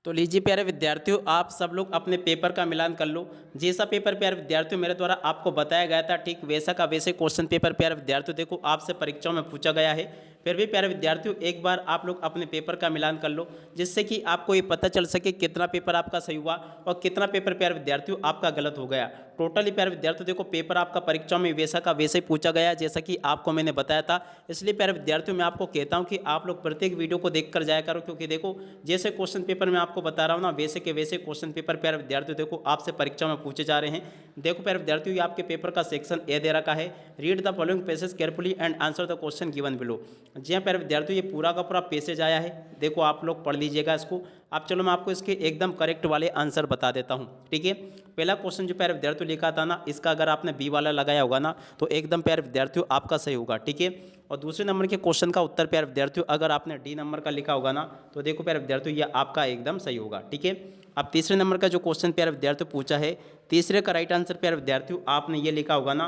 तो लीजिए प्यारे विद्यार्थियों, आप सब लोग अपने पेपर का मिलान कर लो। जैसा पेपर प्यारे विद्यार्थियों मेरे द्वारा आपको बताया गया था, ठीक वैसा का वैसे क्वेश्चन पेपर प्यारे विद्यार्थियों देखो आपसे परीक्षाओं में पूछा गया है। फिर भी प्यारे विद्यार्थियों एक बार आप लोग अपने पेपर का मिलान कर लो, जिससे कि आपको ये पता चल सके कितना पेपर आपका सही हुआ और कितना पेपर प्यारे विद्यार्थियों आपका गलत हो गया। टोटली प्यारे विद्यार्थियों देखो पेपर आपका परीक्षा में वैसा का वैसे ही पूछा गया जैसा कि आपको मैंने बताया था। इसलिए प्यारे विद्यार्थियों मैं आपको कहता हूँ कि आप लोग प्रत्येक वीडियो को देख कर जाया करो, क्योंकि देखो जैसे क्वेश्चन पेपर में आपको बता रहा हूँ ना, वैसे के वैसे क्वेश्चन पेपर प्यारे विद्यार्थियों देखो आपसे परीक्षा में पूछे जा रहे हैं। देखो प्यारे विद्यार्थियों, ये आपके पेपर का सेक्शन ए दे रखा है। Read the following passage carefully and answer the question given below. जी हाँ प्यारे विद्यार्थियों, ये पूरा का पूरा पैसेज आया है, देखो आप लोग पढ़ लीजिएगा इसको। अब चलो मैं आपको इसके एकदम करेक्ट वाले आंसर बता देता हूँ, ठीक है। पहला क्वेश्चन जो प्यारे विद्यार्थियों लिखा था ना, इसका अगर आपने बी वाला लगाया होगा ना तो एकदम प्यारे विद्यार्थियों आपका सही होगा, ठीक है। और दूसरे नंबर के क्वेश्चन का उत्तर प्यारे विद्यार्थियों अगर आपने डी नंबर का लिखा होगा ना तो देखो प्यारे विद्यार्थियों ये आपका एकदम सही होगा, ठीक है। अब तीसरे नंबर का जो क्वेश्चन प्यारे विद्यार्थियों पूछा है, तीसरे का राइट आंसर प्यारे विद्यार्थियों आपने ये लिखा होगा ना,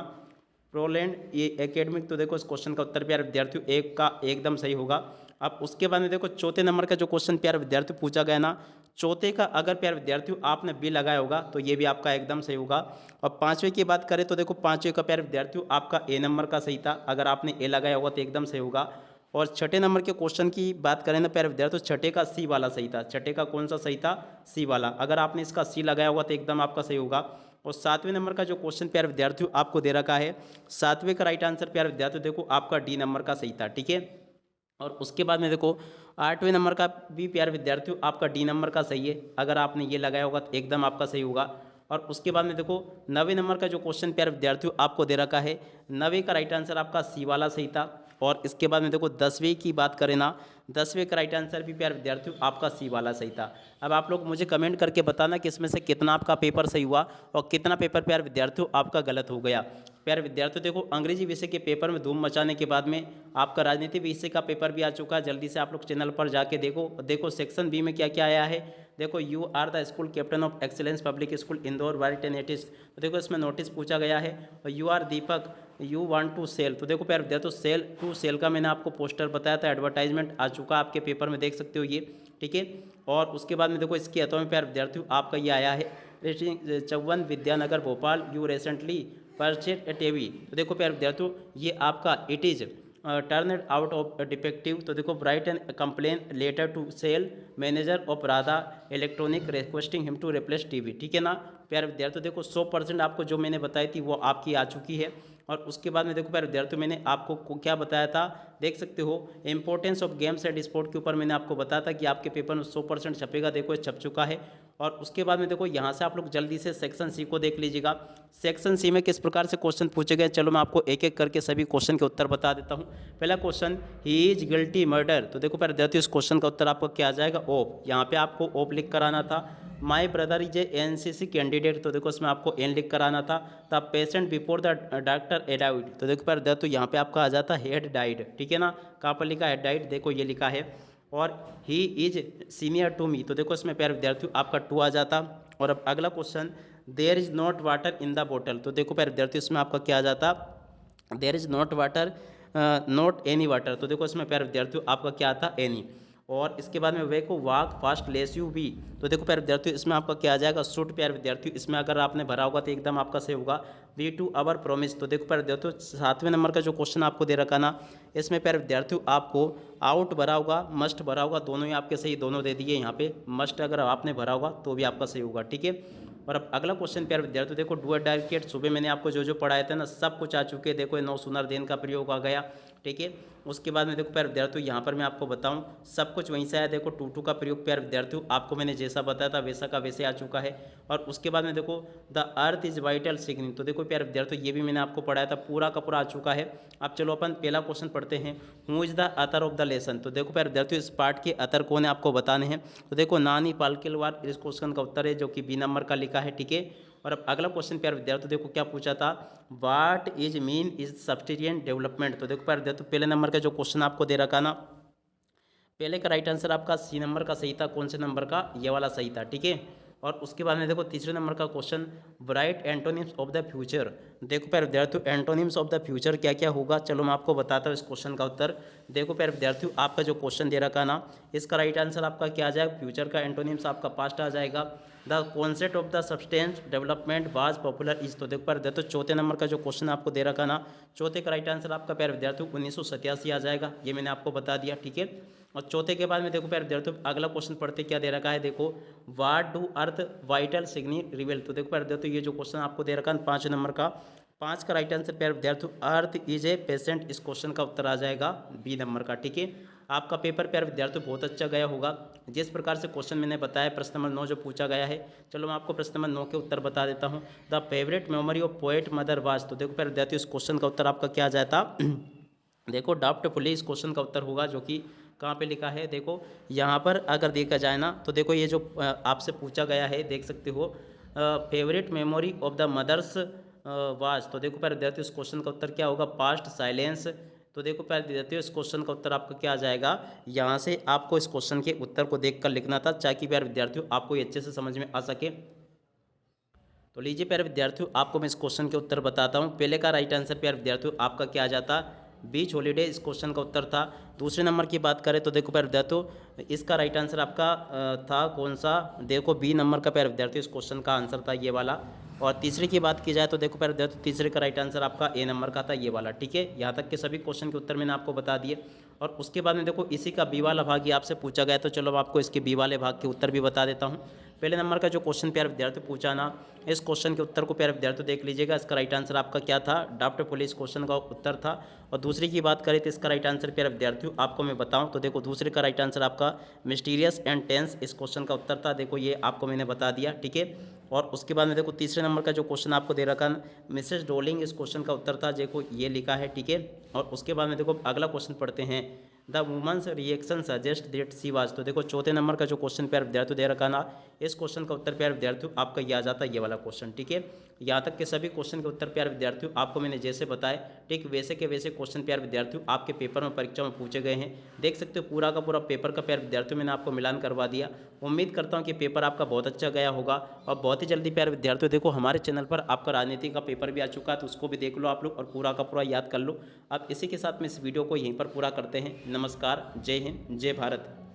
प्रोलैंड ये एकेडमिक, तो देखो इस क्वेश्चन का उत्तर प्यारे विद्यार्थियों एक का एकदम सही होगा। अब उसके बाद में देखो चौथे नंबर का जो क्वेश्चन प्यारे विद्यार्थियों पूछा गया ना, चौथे का अगर प्यारे विद्यार्थियों आपने बी लगाया होगा तो ये भी आपका एकदम सही होगा। और पांचवे की बात करें तो देखो पांचवे का प्यारे विद्यार्थियों आपका ए नंबर का सही था, अगर आपने ए लगाया होगा तो एकदम सही होगा। और छठे नंबर के क्वेश्चन की बात करें ना प्यारे विद्यार्थियों, छठे का सी वाला सही था। छठे का कौन सा सही था? सी वाला, अगर आपने इसका सी लगाया होगा तो एकदम आपका सही होगा। और सातवें नंबर का जो क्वेश्चन प्यारे विद्यार्थियों आपको दे रखा है, सातवें का राइट आंसर प्यारे विद्यार्थियों देखो आपका डी नंबर का सही था, ठीक है। और उसके बाद में देखो आठवें नंबर का भी प्यारे विद्यार्थियों आपका डी नंबर का सही है, अगर आपने ये लगाया होगा तो एकदम आपका सही होगा। और उसके बाद में देखो नवे नंबर का जो क्वेश्चन प्यारे विद्यार्थियों आपको दे रखा है, नवे का राइट आंसर आपका सी वाला सही था। और इसके बाद में देखो दसवीं की बात करें ना, दसवें का राइट आंसर भी प्यारे विद्यार्थियों आपका सी वाला सही था। अब आप लोग मुझे कमेंट करके बताना कि इसमें से कितना आपका पेपर सही हुआ और कितना पेपर प्यारे विद्यार्थियों आपका गलत हो गया। प्यारे विद्यार्थियों देखो अंग्रेजी विषय के पेपर में धूम मचाने के बाद में आपका राजनीति विषय का पेपर भी आ चुका है। जल्दी से आप लोग चैनल पर जाके देखो, देखो सेक्शन बी में क्या क्या आया है। देखो you are the school captain of excellence public school Indore वारी 1080, तो देखो इसमें नोटिस पूछा गया है। और you are Deepak you want to sell, तो देखो प्यारे विद्यार्थियों सेल टू सेल का मैंने आपको पोस्टर बताया था, एडवर्टाइजमेंट आ चुका आपके पेपर में, देख सकते हो ये, ठीक है। और उसके बाद में देखो इसके अथवा में प्यारे विद्यार्थियों आपका ये आया है, चौवन Vidyanagar Bhopal you recently purchase a TV, तो देखो प्यारे विद्यार्थियों ये आपका it is turn out of defective, तो देखो right and complain letter to sale manager of Radha electronic requesting him to replace TV, ठीक है ना। प्यारे विद्यार्थियों देखो 100% आपको जो मैंने बताई थी वो आपकी आ चुकी है। और उसके बाद में देखो प्यारे विद्यार्थियों मैंने आपको क्या बताया था, देख सकते हो importance of games and sport के ऊपर मैंने आपको बताया था कि आपके पेपर में 100% छपेगा, देखो ये छप चुका है। और उसके बाद में देखो यहाँ से आप लोग जल्दी से सेक्शन सी को देख लीजिएगा। सेक्शन सी में किस प्रकार से क्वेश्चन पूछे गए, चलो मैं आपको एक एक करके सभी क्वेश्चन के उत्तर बता देता हूँ। पहला question, he is guilty murder, तो देखो प्यारे विद्यार्थियों इस क्वेश्चन का उत्तर आपको क्या आ जाएगा? ओप, यहाँ पे आपको ओप लिख कर आना था। My brother is a NCC candidate, तो देखो इसमें आपको एन लिख कर आना था। The patient before the doctor A died, तो देखो प्यारे विद्यार्थियों यहाँ पे आपका आ जाता हेड डाइड, ठीक है ना। कहाँ पर लिखा हेड डाइड, देखो ये लिखा है। और he is senior to me, तो देखो इसमें प्यारे विद्यार्थियों आपका टू आ जाता। और अब अगला question, there is not water in the बोतल, तो देखो प्यारे विद्यार्थियों इसमें आपका क्या आ जाता? There is not water not any water, तो देखो इसमें प्यारे विद्यार्थियों आपका क्या आता? एनी। और इसके बाद में वे को वाक फास्ट लेस यू बी, तो देखो प्यारे विद्यार्थियों इसमें आपका क्या आ जाएगा? शुड। प्यारे विद्यार्थियों इसमें अगर आपने भरा होगा तो एकदम आपका सही होगा। वी टू अवर प्रोमिस, तो देखो प्यारे विद्यार्थियों सातवें नंबर का जो क्वेश्चन आपको दे रखा ना, इसमें प्यारे विद्यार्थियों आपको आउट भरा होगा, मस्ट भरा होगा, दोनों ही आपके सही, दोनों दे दिए यहाँ पे। मस्ट अगर आपने भरा होगा तो भी आपका सही होगा, ठीक है। और अब अगला क्वेश्चन प्यारे विद्यार्थियों देखो डू डायरेक्ट, सुबह मैंने आपको जो जो पढ़ाए थे ना सब कुछ आ चुके हैं, देखो नो सुनर देन का प्रयोग आ गया, ठीक है। उसके बाद में देखो प्यारे विद्यार्थियों यहाँ पर मैं आपको बताऊँ सब कुछ वहीं से आया, देखो टू टू का प्रयोग प्यारे विद्यार्थियों आपको मैंने जैसा बताया था वैसा का वैसे आ चुका है। और उसके बाद में देखो the earth is vital signing, तो देखो प्यारे विद्यार्थियों ये भी मैंने आपको पढ़ाया था, पूरा का पूरा आ चुका है। अब चलो अपन पहला क्वेश्चन पढ़ते हैं, who is the Athar of the lesson, तो देखो प्यारे विद्यार्थियों इस पार्ट के अथर कौन है आपको बताने हैं। तो देखो नानी पालकिलवार इस क्वेश्चन का उत्तर है, जो कि बी नंबर का लिखा है, ठीक है। और अब अगला क्वेश्चन प्यारे विद्यार्थियों देखो क्या पूछा था, what is mean is subsident development, तो देखो प्यारे विद्यार्थियों पहले नंबर का जो क्वेश्चन आपको दे रखा ना, पहले का राइट आंसर आपका सी नंबर का सही था, कौन से नंबर का? ये वाला सही था, ठीक है। और उसके बाद में देखो तीसरे नंबर का question, right antonyms of the future. देखो प्यारे विद्यार्थियों, एंटोनिम्स ऑफ द फ्यूचर क्या क्या होगा, चलो मैं आपको बताता हूँ इस क्वेश्चन का उत्तर। देखो प्यारे विद्यार्थियों, आपका जो क्वेश्चन दे रखा ना, इसका राइट आंसर आपका क्या आ जाएगा, फ्यूचर का एंटोनिम्स आपका पास्ट आ जाएगा। The concept of the substance development was popular is, तो देखो प्यारे विद्यार्थियों चौथे नंबर का जो क्वेश्चन आपको दे रखा ना, चौथे का राइट आंसर आपका प्यारे विद्यार्थियों 1987 आ जाएगा, ये मैंने आपको बता दिया, ठीक है। और चौथे के बाद में देखो प्यारे विद्यार्थियों अगला क्वेश्चन पढ़ते क्या दे रखा है, देखो what do earth vital signal reveal. तो देखो प्यारे विद्यार्थियों ये जो क्वेश्चन आपको दे रखा है 5 नंबर का, 5 का राइट आंसर प्यारे विद्यार्थियों अर्थ इज ए पेशेंट, इस क्वेश्चन का उत्तर आ जाएगा बी नंबर का, ठीक है। आपका पेपर प्यारे विद्यार्थियों बहुत अच्छा गया होगा, जिस प्रकार से क्वेश्चन मैंने बताया प्रश्न नंबर 9 जो पूछा गया है। चलो मैं आपको प्रश्न नंबर 9 के उत्तर बता देता हूँ। The favourite memory of poet mother was, तो देखो प्यारे विद्यार्थियों इस क्वेश्चन का उत्तर आपका क्या आ जाता देखो डाउटफुली इस क्वेश्चन का उत्तर होगा, जो कि कहाँ पे लिखा है, देखो यहाँ पर अगर देखा जाए ना, तो देखो ये जो आपसे पूछा गया है देख सकते हो, favourite memory of the mothers was, तो देखो प्यारे विद्यार्थियों इस क्वेश्चन का उत्तर क्या होगा, पास्ट साइलेंस। तो देखो प्यारे विद्यार्थियों इस क्वेश्चन का उत्तर आपका क्या आ जाएगा, यहाँ से आपको इस क्वेश्चन के उत्तर को देखकर लिखना था, ताकि प्यारे विद्यार्थियों आपको ये अच्छे से समझ में आ सके। तो लीजिए प्यारे विद्यार्थियों आपको मैं इस क्वेश्चन के उत्तर बताता हूँ। पहले का राइट आंसर प्यारे विद्यार्थियों आपका क्या आ जाता, बीच हॉलीडे, इस क्वेश्चन का उत्तर था। दूसरे नंबर की बात करें तो देखो प्यारे विद्यार्थियों इसका राइट आंसर आपका था कौन सा, देखो बी नंबर का प्यारे विद्यार्थियों इस क्वेश्चन का आंसर था ये वाला। और तीसरे की बात की जाए तो देखो प्यारे विद्यार्थियों तीसरे का राइट आंसर आपका ए नंबर का था ये वाला, ठीक है। यहाँ तक के सभी क्वेश्चन के उत्तर मैंने आपको बता दिए। और उसके बाद में देखो इसी का बी वाला भाग ये आपसे पूछा गया, तो चलो मैं आपको इसके बी वाले भाग के उत्तर भी बता देता हूँ। पहले नंबर का जो क्वेश्चन प्यारे विद्यार्थी पूछा ना, इस क्वेश्चन के उत्तर को प्यारे विद्यार्थी देख लीजिएगा, इसका राइट आंसर आपका क्या था, ड्राफ्ट पुलिस क्वेश्चन का उत्तर था। और दूसरी की बात करें तो इसका राइट आंसर प्यारे विद्यार्थियों आपको मैं बताऊं तो देखो दूसरे का राइट आंसर आपका मिस्टीरियस एंड टेंस, इस क्वेश्चन का उत्तर था, देखो ये आपको मैंने बता दिया, ठीक है। और उसके बाद में देखो तीसरे नंबर का जो क्वेश्चन आपको दे रखा मिसेस डोलिंग, इस क्वेश्चन का उत्तर था, देखो ये लिखा है, ठीक है। और उसके बाद में देखो अगला क्वेश्चन पढ़ते हैं, the woman's reaction suggest that she was, तो देखो चौथे नंबर का जो क्वेश्चन प्यारे विद्यार्थियों दे रखा ना, इस क्वेश्चन का उत्तर प्यारे विद्यार्थियों आपका ये आ जाता है ये वाला क्वेश्चन, ठीक है। यहाँ तक के सभी क्वेश्चन के उत्तर प्यारे विद्यार्थियों आपको मैंने जैसे बताए ठीक वैसे के वैसे क्वेश्चन प्यारे विद्यार्थियों आपके पेपर में परीक्षा में पूछे गए हैं। देख सकते हो पूरा का पूरा पेपर का प्यारे विद्यार्थियों मैंने आपको मिलान करवा दिया। उम्मीद करता हूँ कि पेपर आपका बहुत अच्छा गया होगा। और बहुत ही जल्दी प्यारे विद्यार्थियों देखो हमारे चैनल पर आपका राजनीति का पेपर भी आ चुका है, तो उसको भी देख लो आप लोग और पूरा का पूरा याद कर लो। अब इसी के साथ में इस वीडियो को यहीं पर पूरा करते हैं। नमस्कार, जय हिंद, जय भारत।